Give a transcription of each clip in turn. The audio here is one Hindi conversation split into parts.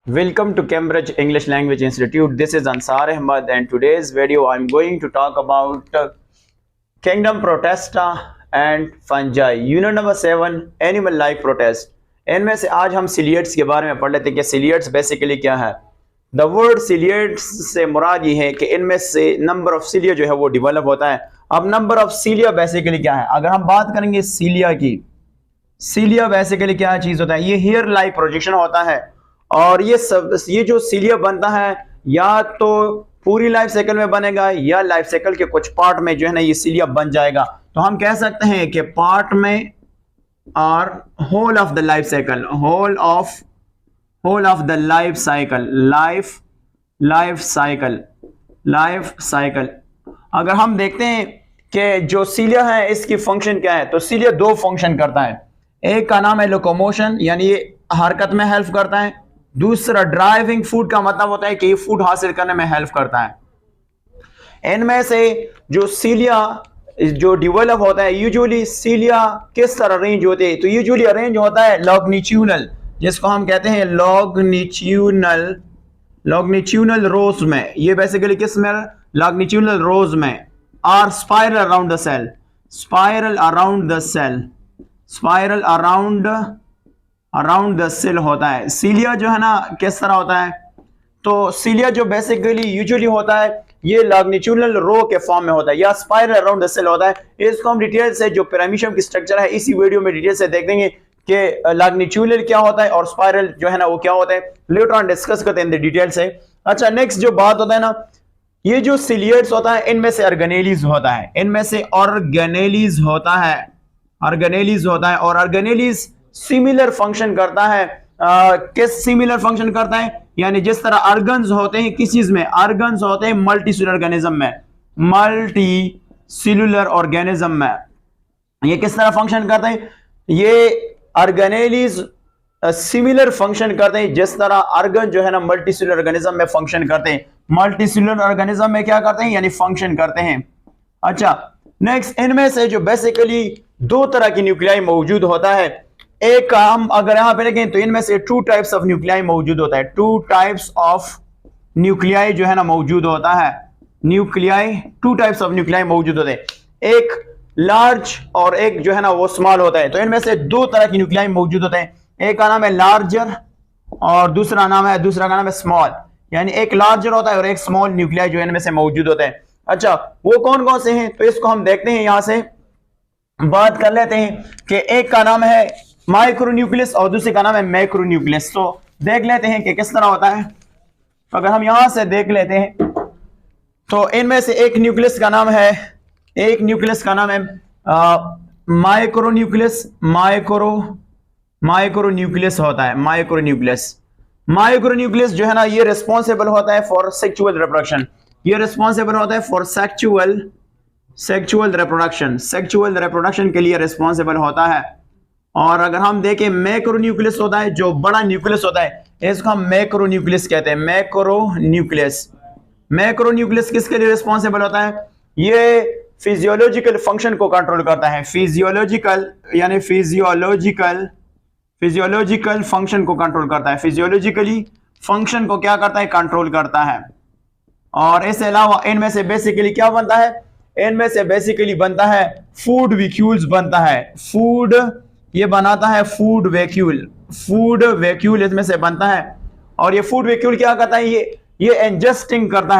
Welcome to Cambridge English Language Institute. This is Ansar Ahmad, and today's video I'm going to talk about Kingdom Protesta and Fungi. Unit number 7 Animal Life Protest. इनमें से आज हम सिलियट्स के बारे में पढ़ लेते हैं कि सिलियट्स बेसिकली क्या है। द वर्ड सिलियट्स से मुराद ये है कि इनमें से नंबर ऑफ सीलिया जो है वो डेवलप होता है। अब नंबर ऑफ सीलिया बेसिकली क्या है, अगर हम बात करेंगे सीलिया की, सीलिया बेसिकली क्या चीज होता है, ये हेयर लाइक प्रोजेक्शन होता है। और ये जो सीलिया बनता है या तो पूरी लाइफ साइकिल में बनेगा या लाइफ साइकिल के कुछ पार्ट में जो है ना ये सीलिया बन जाएगा। तो हम कह सकते हैं कि पार्ट में और whole of the life cycle, whole of the life cycle. अगर हम देखते हैं कि जो सीलिया है इसकी फंक्शन क्या है, तो सीलिया दो फंक्शन करता है। एक का नाम है लोकोमोशन, यानी ये हरकत में हेल्प करता है। दूसरा ड्राइविंग, फूड का मतलब होता है कि ये फूड हासिल करने में हेल्प करता है। इनमें से जो सीलिया जो डेवलप होता है, यूजुअली सीलिया किस तरह अरेंज होते हैं, तो यूजुअली अरेंज होता है लॉन्गिट्यूडनल, जिसको हम कहते हैं लॉन्गिट्यूडनल रोज में। ये बेसिकली किस में, लॉन्गिट्यूडनल रोज में। और स्पाइरल अराउंड द सेल होता है। सीलिया जो है ना किस तरह होता है, तो सीलिया जो बेसिकली यूजुअली होता है ये लॉन्गिट्यूडनल रो के फॉर्म में होता है या स्पाइरल अराउंड द सेल होता है। इसको हम डिटेल से जो पिरामिशियम की स्ट्रक्चर है इसी वीडियो में डिटेल से देख देंगे कि लॉन्गिट्यूडनल क्या होता है और स्पाइरल जो है ना वो क्या होता है। लेटर ऑन डिस्कस करते हैं डिटेल से। अच्छा, नेक्स्ट जो बात होता है ना, ये जो सिलियट्स होता है इनमें से ऑर्गेनेलीज होता है, और ऑर्गेनेलीज सिमिलर फंक्शन करता है। किस सिमिलर फंक्शन करता है, यानी जिस तरह ऑर्गन्स होते हैं किस चीज में, ऑर्गन्स होते हैं मल्टीसेलुलर ऑर्गेनिज्म में। ये किस तरह फंक्शन करते हैं, ये ऑर्गेनेलीज सिमिलर फंक्शन करते हैं जिस तरह ऑर्गन जो है ना मल्टीसेलुलर ऑर्गेनिज्म में फंक्शन करते हैं। मल्टीसेलुलर ऑर्गेनिज्म में क्या करते हैं, यानी फंक्शन करते हैं। अच्छा, नेक्स्ट, इनमें से जो बेसिकली दो तरह की न्यूक्लियाई मौजूद होता है। एक का हम अगर यहां पे देखें तो इनमें से टू टाइप्स ऑफ न्यूक्लियाई मौजूद होता है। टू टाइप्स ऑफ न्यूक्लियाई जो है ना मौजूद होता है। टू टाइप्स ऑफ न्यूक्लियाई मौजूद होते हैं, एक लार्ज और एक जो है ना वो स्मॉल होता है। तो इनमें से दो तरह की न्यूक्लियाई मौजूद होते हैं, एक का नाम है लार्जर और दूसरा का नाम है स्मॉल। यानी एक लार्जर होता है और एक स्मॉल न्यूक्लियाई जो इनमें से मौजूद होते हैं। अच्छा, वो कौन कौन से हैं, तो इसको हम देखते हैं, यहां से बात कर लेते हैं कि एक का नाम है माइक्रोन्यूक्लियस और दूसरे का नाम है मैक्रोन्यूक्लियस। तो देख लेते हैं कि किस तरह होता है। अगर हम यहां से देख लेते हैं तो इनमें से एक न्यूक्लियस का नाम है माइक्रोन्यूक्लियस होता है। माइक्रोन्यूक्लियस जो है ना ये रिस्पॉन्सिबल होता है for sexual reproduction. Sexual reproduction के लिए रिस्पॉन्सिबल होता है। और अगर हम देखें मैक्रोन्यूक्लियस होता है, जो बड़ा न्यूक्लियस होता है, इसको हम मैक्रोन्यूक्लियस कहते हैं। मैक्रोन्यूक्लियस किसके लिए रिस्पॉन्सिबल होता है, ये फिजियोलॉजिकल फंक्शन को कंट्रोल करता है। फिजियोलॉजिकल फंक्शन को कंट्रोल करता है। फिजियोलॉजिकली फंक्शन को क्या करता है, कंट्रोल करता है। और इसके अलावा इनमें से बेसिकली क्या बनता है, इनमें से बेसिकली बनता है फूड वैक्यूल्स बनता है। ये बनाता है फूड वैक्यूल इसमें से बनता है। और ये फूड वैक्यूल क्या करता है, ये एंजेस्टिंग करता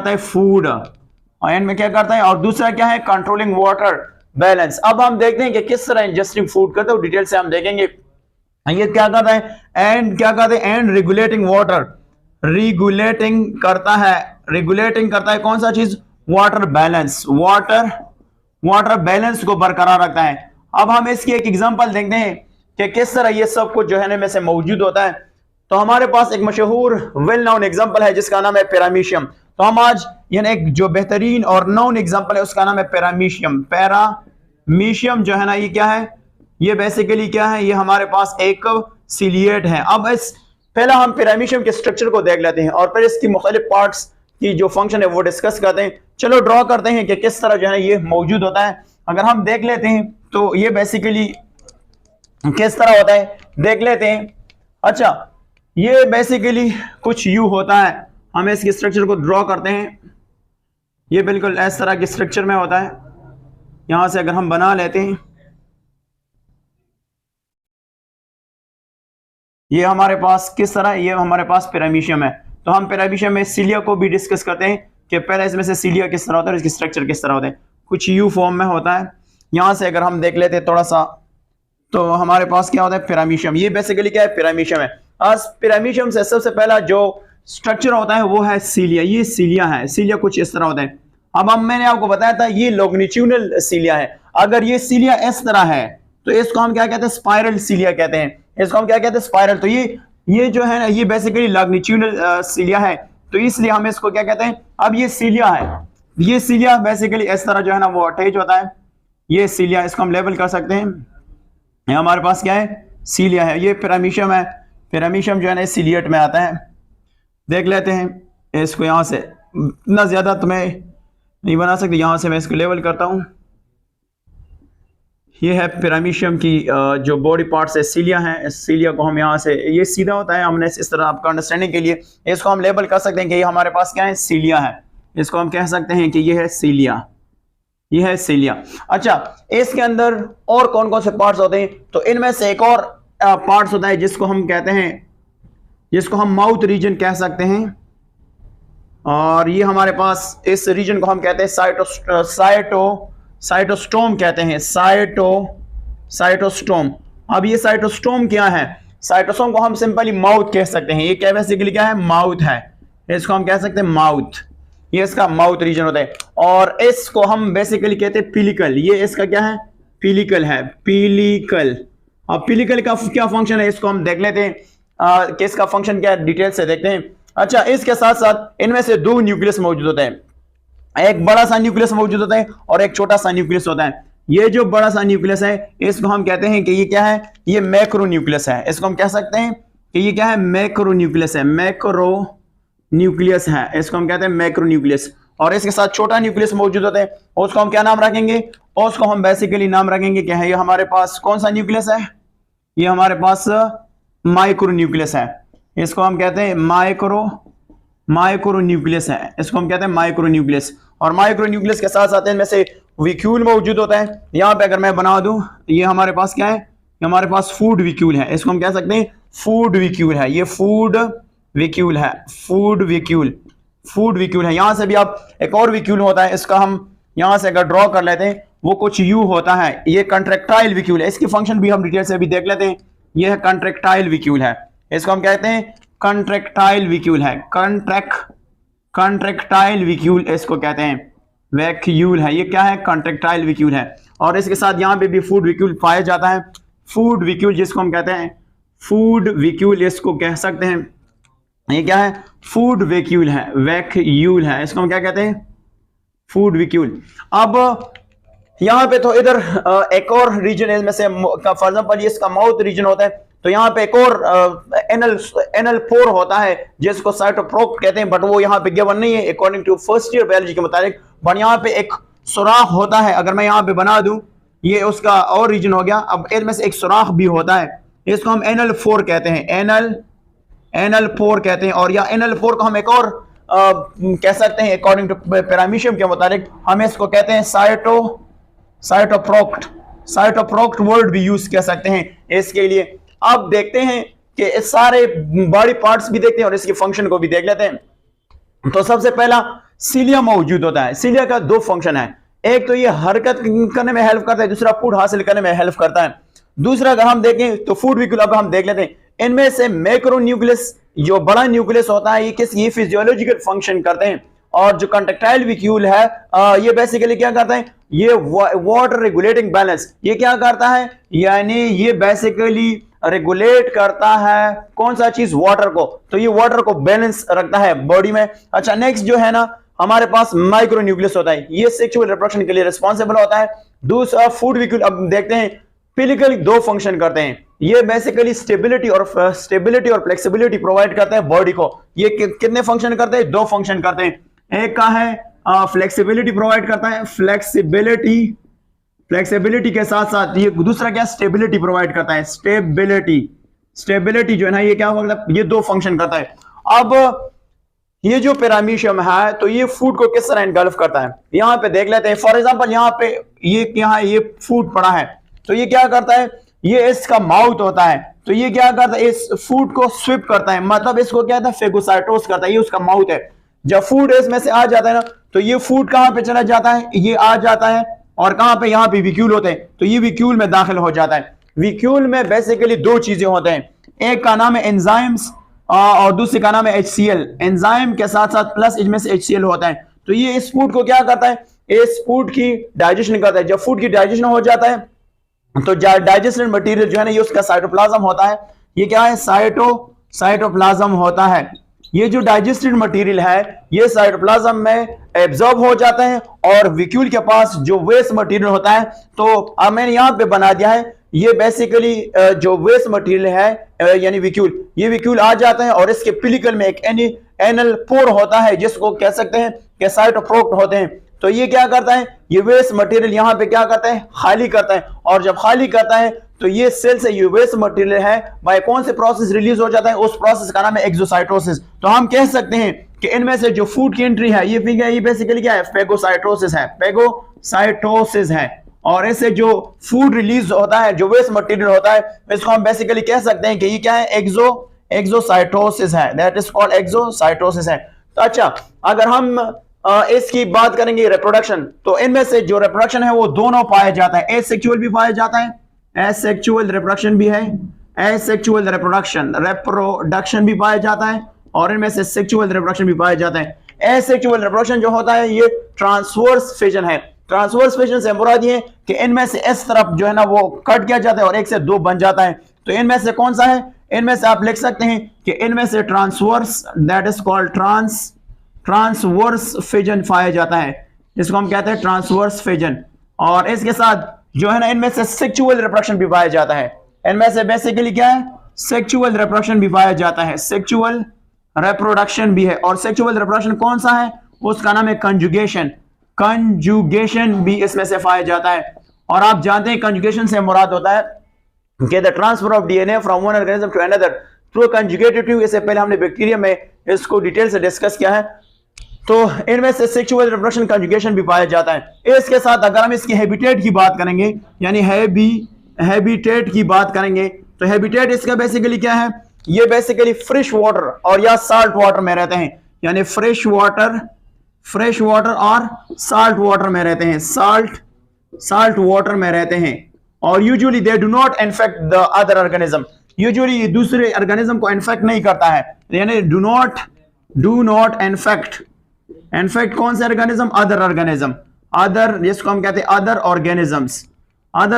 है फूड, और इनमें क्या करता है। और दूसरा क्या है, कंट्रोलिंग वाटर बैलेंस। अब हम देखते हैं कि किस तरह इंजेस्टिंग फूड करता है, डिटेल से हम देखेंगे। ये क्या करता है, एंड रेगुलेटिंग करता है कौन सा चीज, वाटर बैलेंस को बरकरार रखता है। अब हम इसकी एक एग्जांपल देखते हैं कि किस तरह ये सब कुछ जो है में से मौजूद होता है। तो हमारे पास एक मशहूर वेल नोन एग्जांपल है जिसका नाम है पैरामीशियम। तो हम आज यानी एक जो बेहतरीन और नोन एग्जांपल है उसका नाम है पैरामीशियम जो है ना ये क्या है, ये बेसिकली क्या है, ये हमारे पास एक सिलिएट है। अब पहला हम पैरामीशियम के स्ट्रक्चर को देख लेते हैं और फिर इसकी मुख्तलिफ पार्ट्स की जो फंक्शन है वो डिस्कस करते हैं। चलो ड्रॉ करते हैं कि किस तरह जो है ये मौजूद होता है। अगर हम देख लेते हैं तो ये बेसिकली किस तरह होता है देख लेते हैं। अच्छा, ये बेसिकली कुछ यू होता है, हम इसके स्ट्रक्चर को ड्रॉ करते हैं। ये बिल्कुल इस तरह के स्ट्रक्चर में होता है। यहां से अगर हम बना लेते हैं, ये हमारे पास किस तरह, ये हमारे पास पैरामीशियम है। तो हम पैरामीशियम में सीलिया को भी डिस्कस करते हैं कि पहले इसमें से सीलिया किस तरह होता है, इसकी स्ट्रक्चर किस तरह होता है। कुछ यू फॉर्म में होता है। यहां से अगर हम देख लेते हैं थोड़ा सा, तो हमारे पास क्या होता है पैरामीशियम। ये बेसिकली क्या है, पैरामीशियम है। आज पैरामीशियम से सबसे पहला जो स्ट्रक्चर होता है वो है सीलिया। ये सीलिया है, सीलिया कुछ इस तरह होता है। अब मैंने आपको बताया था ये लॉन्गिट्यूडनल सीलिया है। अगर ये सीलिया इस तरह है तो इसको हम क्या कहते हैं, स्पाइरल सीलिया कहते हैं। इसको हम क्या कहते हैं, स्पाइरल। तो ये जो है ना, ये बेसिकली लॉन्गिट्यूडनल सीलिया है, तो इसलिए हम इसको क्या कहते हैं। अब ये सीलिया है, ये सीलिया बेसिकली इस तरह जो है ना वो अटैच होता है। ये सीलिया, इसको हम लेबल कर सकते हैं। ये हमारे पास क्या है, सीलिया है। ये पैरामीशियम है, पैरामीशियम जो है ना सीलिएट में आता है। देख लेते हैं इसको। यहां से इतना ज्यादा तो मैं नहीं बना सकते, यहां से मैं इसको लेवल करता हूं। ये है पैरामीशियम की जो बॉडी पार्ट्स है, सीलिया है। सीलिया को हम यहाँ से, ये सीधा होता है, हमने इस तरह आपका अंडरस्टैंडिंग के लिए इसको हम लेबल कर सकते हैं कि ये हमारे पास क्या है, सीलिया है। इसको हम कह सकते हैं कि ये है सीलिया, ये है सीलिया। अच्छा, इसके अंदर और कौन कौन से पार्ट्स होते हैं, तो इनमें से एक और पार्ट्स होता है जिसको हम कहते हैं, जिसको हम माउथ रीजन कह सकते हैं। और ये हमारे पास इस रीजन को हम कहते हैं साइटोस्टोम कहते हैं, साइटोस्टोम। अब ये साइटोस्टोम क्या है, साइटोस्टोम को हम सिंपली माउथ कह सकते हैं। ये क्या बेसिकली क्या है, माउथ है। इसको हम कह सकते हैं माउथ, ये इसका माउथ रीजन होता है। और इसको हम बेसिकली कहते हैं पिलिकल। ये इसका क्या है, पिलिकल है, पिलिकल। अब पिलिकल का क्या फंक्शन है, इसको हम देख लेते हैं कि इसका फंक्शन क्या है, डिटेल से देखते हैं। अच्छा, इसके साथ साथ इनमें से दो न्यूक्लियस मौजूद होते हैं। एक बड़ा सा न्यूक्लियस मौजूद होता है और एक छोटा सा न्यूक्लियस होता है। ये जो बड़ा सा न्यूक्लियस है इसको हम कहते हैं कि ये क्या है, ये मैक्रो न्यूक्लियस है। इसको हम कह सकते हैं कि ये क्या है, मैक्रो न्यूक्लियस है, मैक्रो न्यूक्लियस है। इसको हम कहते हैं मैक्रो न्यूक्लियस। और इसके साथ छोटा न्यूक्लियस मौजूद होता है, उसको हम क्या नाम रखेंगे, उसको हम बेसिकली नाम रखेंगे क्या है, ये हमारे पास कौन सा न्यूक्लियस है, ये हमारे पास माइक्रो न्यूक्लियस है। इसको हम कहते हैं माइक्रो न्यूक्लियस है। इसको हम कहते हैं माइक्रो न्यूक्लियस। और माइक्रो न्यूक्लियस के साथ साथ इनमें से विक्यूल मौजूद होता है। यहाँ पे अगर मैं बना दूं, ये हमारे पास क्या है, ये हमारे पास फूड विक्यूल है। इसको हम कह सकते हैं फूड विक्यूल है, ये फूड विक्यूल है, फूड विक्यूल है। यहां से भी आप एक और विक्यूल होता है, इसका हम यहां से अगर ड्रॉ कर लेते हैं, वो कुछ यू होता है, ये कंट्रेक्टाइल विक्यूल है। इसकी फंक्शन भी हम डिटेल से भी देख लेते हैं। ये है कंट्रेक्टाइल विक्यूल है, इसको हम कहते हैं कंट्रेक्टाइल विक्यूल है, कंट्रेक्टाइल विक्यूल इसको कहते हैं, वैक्यूल है। ये क्या है, कंट्रेक्टाइल विक्यूल है। और इसके साथ यहाँ पे भी फूड विक्यूल पाया जाता है, फूड विक्यूल जिसको हम कहते हैं फूड विक्यूल, इसको कह सकते हैं। ये क्या है, फूड वैक्यूल है, वैक्यूल है। इसको हम क्या कहते हैं, फूड विक्यूल। अब यहाँ पे तो इधर एक और रीजन इसमें से, फॉर एग्जांपल ये इसका माउथ रीजन होता है, तो यहाँ पे एक और एनल पोर होता है जिसको साइटोप्रोक्ट कहते हैं, बट वो यहाँ पे गिवन नहीं है according to first year biology के मुताबिक। बट यहाँ पे एक सुराख होता है, अगर मैं यहाँ पे बना दूं, ये उसका और रीजन हो गया। अब इनमें से एक सुराख भी होता है, इसको हम एनल फोर कहते हैं, एनल पोर कहते हैं। और या एनल पोर को हम एक और कह सकते हैं अकॉर्डिंग टू पैरामीशियम के मुताबिक, हम इसको कहते हैं साइटोप्रोक्ट वर्ड भी यूज कर सकते हैं इसके लिए। अब देखते हैं कि इस सारे बॉडी पार्ट्स भी देखते हैं और इसके फंक्शन को भी देख लेते हैं। तो सबसे पहला सीलिया मौजूद होता है। सीलिया का दो फंक्शन है, एक तो ये हरकत करने में हेल्प करता है, दूसरा फूड हासिल करने में हेल्प करता है। दूसरा अगर हम देखें तो फूड विक्यूल, अब हम देख लेते हैं। इनमें से मैक्रो न्यूक्लियस जो बड़ा न्यूक्लियस होता है, ये फिजियोलॉजिकल फंक्शन करते हैं। और जो कंट्रेक्टाइल विक्यूल है ये बेसिकली क्या करता है, ये वाटर रेगुलेटिंग बैलेंस, ये क्या करता है, यानी ये बेसिकली रेगुलेट करता है कौन सा चीज, वाटर को। तो ये वाटर को बैलेंस रखता है बॉडी में। अच्छा, नेक्स्ट जो है ना हमारे पास माइक्रो न्यूक्लियस होता है, ये सेक्सुअल रिप्रोडक्शन के लिए रिस्पॉन्सिबल होता है। दूसरा फूड विक्यूल, अब देखते हैं पिलिकल दो फंक्शन करते हैं। ये बेसिकली स्टेबिलिटी और फ्लेक्सिबिलिटी प्रोवाइड करते हैं बॉडी को। ये कितने फंक्शन करते हैं, दो फंक्शन करते हैं। एक का है फ्लेक्सिबिलिटी प्रोवाइड करता है, फ्लेक्सिबिलिटी के साथ साथ ये दूसरा क्या, स्टेबिलिटी प्रोवाइड करता है। स्टेबिलिटी जो है ना, ये क्या मतलब, ये दो फंक्शन करता है। अब ये जो पैरामीशियम है तो ये फूड को किस तरह एनगल्फ करता है, यहाँ पे देख लेते हैं। फॉर एग्जांपल यहाँ पे ये फूड पड़ा है, तो ये क्या करता है, ये इसका माउथ होता है, तो ये क्या करता है, इस फूड को स्विप करता है, मतलब इसको क्या था, फेगोसाइटोस करता है, ये उसका माउथ है। जब फूड इसमें से आ जाता है ना, तो ये फूड कहाँ पे चला जाता है, ये आ जाता है और कहाँ पे, यहाँ पे विक्यूल होते हैं, तो ये विक्यूल में दाखिल हो जाता है। विक्यूल में बेसिकली दो चीजें होते हैं, एक का नाम है एंजाइम्स और दूसरे का नाम है HCl। एंजाइम के साथ साथ प्लस इसमें से HCl होता है। तो ये इस फूड को क्या करता है, इस फूड की डाइजेशन करता है। जब फूड की डाइजेशन हो जाता है तो डाइजेस्टेड मटेरियल जो है ना, ये उसका साइटोप्लाज्म होता है। ये क्या है, साइटोप्लाज्म होता है। ये जो डाइजेस्टेड मटेरियल है ये साइटोप्लाज्म में एब्जॉर्ब हो जाता है और विक्यूल के पास जो वेस्ट मटेरियल होता है, तो मैंने यहाँ पे बना दिया है, ये बेसिकली जो वेस्ट मटेरियल है यानी विक्यूल, ये विक्यूल आ जाता है और इसके पिलिकल में एक एनल पोर होता है जिसको कह सकते हैं कि साइटोप्रोक्ट होते हैं। तो ये क्या करता है, ये वेस्ट मटेरियल यहाँ पे क्या करता है, खाली करता है, और जब खाली करता है तो ये सेल से ये वेस्ट मटेरियल है बाय कौन से प्रोसेस रिलीज हो जाता है, उस प्रोसेस का नाम है एक्सोसाइटोसिस। तो हम कह सकते हैं कि इनमें से जो फूड की एंट्री है ये बेसिकली क्या है, फेगोसाइटोसिस है। और ऐसे जो फूड रिलीज होता है, जो वेस्ट मटेरियल होता है, इसको हम बेसिकली कह सकते हैं कि ये क्या है, एक्सोसाइटोसिस है, दैट इज कॉल्ड एक्सोसाइटोसिस है। तो अच्छा, अगर हम इसकी बात करेंगे रिप्रोडक्शन, तो इनमें से जो रिप्रोडक्शन है वो दोनों पाया जाता है, एसेक्सुअल भी पाया जाता है, एसेक्सुअल रिप्रोडक्शन भी है, एसेक्सुअल रिप्रोडक्शन भी पाया जाता है, और इनमें से सेक्सुअल रिप्रोडक्शन भी पाया जाता है। एसेक्सुअल रिप्रोडक्शन जो होता है ये ट्रांसवर्स फिजन है। ट्रांसवर्स फिजन से मुराद ये कि इनमें से इस तरफ जो है ना वो कट किया जाता है और एक से दो बन जाता है। तो इनमें से कौन सा है, इनमें से आप लिख सकते हैं कि इनमें से transverse, that is called transverse fission पाया जाता है, जिसको हम कहते हैं ट्रांसवर्स फिजन। और इसके साथ जो है ना इनमें से सेक्सुअल रिप्रोडक्शन भी पाया जाता है। इनमें से बेसिकली क्या है, सेक्सुअल रिप्रोडक्शन भी पाया जाता है, सेक्सुअल रिप्रोडक्शन भी है। और सेक्सुअल रिप्रोडक्शन कौन सा है, उसका नाम है कंजुगेशन भी इसमें से पाया जाता है। और आप जानते हैं कंजुगेशन से मुराद होता है कि the transfer of DNA from one organism to another through conjugated tube. इससे पहले हमने बैक्टीरिया में इसको डिटेल से डिस्कस किया है। तो इनमें से सेक्सुअल रिप्रोडक्शन कंजुगेशन भी पाया जाता है। इसके साथ अगर हम इसके हैबिटेट की बात करेंगे, यानी हैबिटेट की बात करेंगे, तो हैबिटेट इसका बेसिकली क्या है, ये बेसिकली फ्रेश वाटर और या साल्ट वाटर में रहते हैं, यानी फ्रेश वाटर और साल्ट वाटर में रहते हैं, साल्ट वाटर में रहते हैं। और usually they do not infect the other organism, usually दूसरे ऑर्गेनिज्म को इन्फेक्ट नहीं करता है, यानी डू नॉट इन्फेक्ट कौन से ऑर्गेनिज्म, अदर ऑर्गेनिज्म, अदर जिसको हम कहते हैं अदर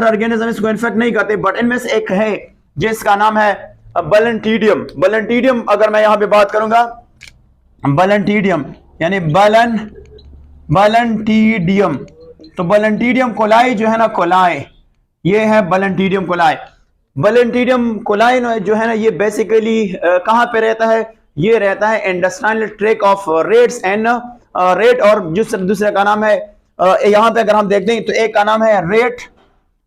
ऑर्गेनिज्म इसको इन्फेक्ट नहीं करते। बट इनमें से एक है जिसका नाम है बलंटीडियम। अगर मैं यहां पे बात करूंगा बलंटीडियम, यानी बलंटीडियम, तो बलंटीडियम कोलाई जो है ना, कोलाई, ये है बलंटीडियम कोलाई। बलंटीडियम कोलाई जो है ना, ये बेसिकली कहां पे रहता है, ये रहता है intestinal tract of rates and rate, और दूसरे का नाम है यहां पे अगर हम देखते हैं तो एक का नाम है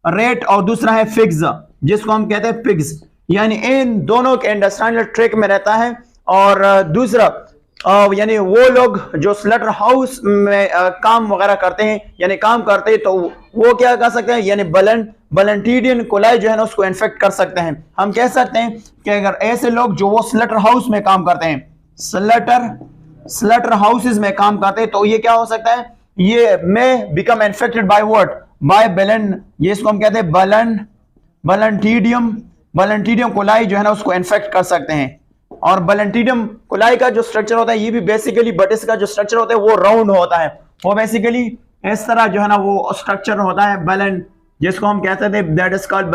रेट और दूसरा है फिग्स, जिसको हम कहते हैं पिग्स, यानी इन दोनों के इंटेस्टाइनल ट्रैक्ट में रहता है। और दूसरा यानी वो लोग जो स्लटर हाउस में काम वगैरह करते हैं, यानी काम करते हैं, तो वो क्या कर सकते हैं, यानी बलंटीडियम कोलाई जो है ना उसको इन्फेक्ट कर सकते हैं। हम कह सकते हैं कि अगर ऐसे लोग जो वो स्लटर हाउस में काम करते हैं, स्लटर हाउसेस में काम करते हैं, तो ये क्या हो सकता है, ये में become infected by what, by ये इसको हम कहते हैं बलंटीडियम कोलाई जो है ना उसको इन्फेक्ट कर सकते हैं। और बलंटीडियम कोलाई का जो स्ट्रक्चर होता है ये भी बेसिकली, बट इसका जो स्ट्रक्चर होता है वो राउंड होता है, वो बेसिकली इस तरह जो है ना वो स्ट्रक्चर होता है बलन, जिसको हम कहते थे दैट इज कॉल्ड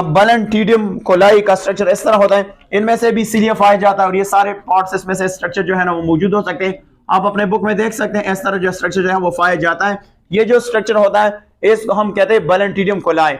बलंटीडियम कोलाई का स्ट्रक्चर इस तरह होता है। इनमें से भी सीलिया पाया जाता है और ये सारे पार्ट्स इसमें से स्ट्रक्चर जो है ना वो मौजूद हो सकते हैं। आप अपने बुक में देख सकते हैं इस तरह जो स्ट्रक्चर जो है वो पाया जाता है। ये जो स्ट्रक्चर होता है इसको हम कहते हैं बलंटीडियम कोलाई।